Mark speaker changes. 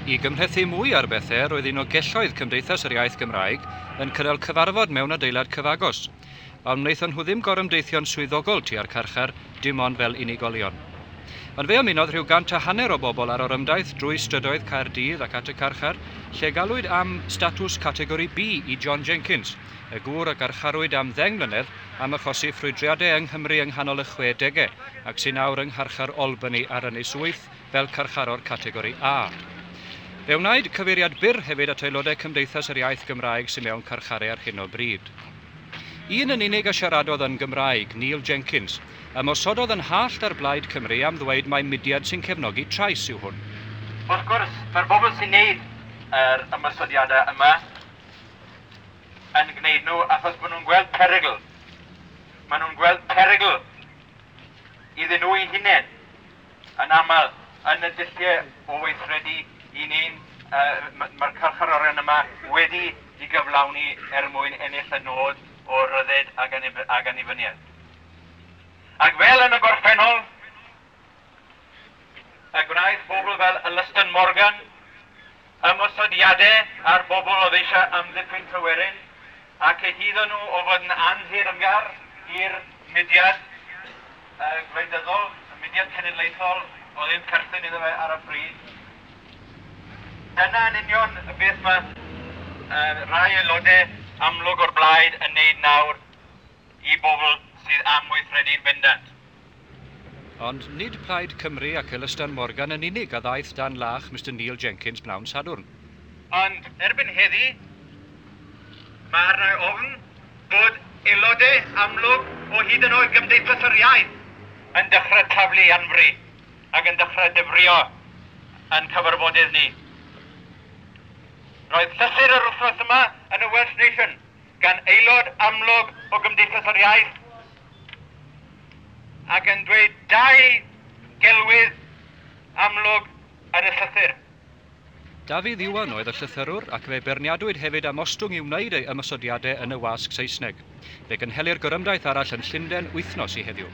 Speaker 1: I gymhlethu mwy ar bethau, roedd un o gelloedd Cymdeithas yr Iaith Gymraeg yn cynnal cyfarfod mewn adeilad cyfagos, ond wnaethon nhw ddim gorymdeithio'n swyddogol tua'r carchar, dim ond fel unigolion. Ond fe ymunodd rhyw 150 o bobl ar orymdaith drwy strydoedd Caerdydd ac at y carchar, lle galwyd am statws categori B i John Jenkins, y gŵr a garcharwyd am 10 mlynedd am achosi ffrwydriadau yng Nghymru yng nghanol y 60au, ac sy'n nawr yng Ngharchar Albany ar Ynys Wyth fel carcharor categori A. Fe wnaed cyfeiriad byr hefyd at aelodau Cymdeithas yr Iaith Gymraeg sy'n mewn carcharau ar hyn o bryd. Un yn unig a siaradodd yn Gymraeg, Neil Jenkins, ymosododd yn hallt ar blaid Cymru am ddweud mai mudiad sy'n cefnogi trais yw hwn.
Speaker 2: Wrth gwrs, mae'r bobl sy'n neud yr ymosodiadau yma yn gwneud nhw achos maen nhw'n gweld perygl. Maen nhw'n gweld perygl iddyn nhw eu hunain yn aml yn y dulliau o weithredu i ni'n mae'r carcharorion yma wedi i gyflawni mwyn ennill y nod o ryddid ag annibyniaeth. Ac fel yn y gorffennol, y gwnaeth bobl fel Ylyston Morgan ymosodiadau ar bobl oedd eisiau amddiffyn Tryweryn ac ehiddo nhw o fod yn anhirymgar i'r mudiad gwleidyddol, y mudiad cenedlaethol o ddim perthyn iddo fe ar y pryd. Dyna yn union y beth mae rai aelodau amlwg o'r blaid yn neud nawr i bobl sydd am weithredu'n bendant.
Speaker 1: Ond nid Plaid Cymru ac Ylyston Morgan yn unig a ddaeth dan lach Mr Neil Jenkins bnawn Sadwrn.
Speaker 2: Ond erbyn heddi, mae arna ofn bod aelodau amlwg o hyd yn oed Gymdeithas yr Iaith yn dechrau taflu anfri ac yn dechrau dyfrio yn cyfarfodydd ni. Roedd llythyr yr wythnos yma yn y Welsh Nation gan aelod amlwg o Gymdeithas yr Iaith ac yn dweud 2 gelwydd amlwg yn y llythyr.
Speaker 1: Dafydd Iwan oedd y llythyrwr ac fe berniadwyd hefyd am ostwng i wneud ei ymosodiadau yn y wasg Saesneg. Fe gynhelir gorymdaeth arall yn Llundain wythnos i heddiw.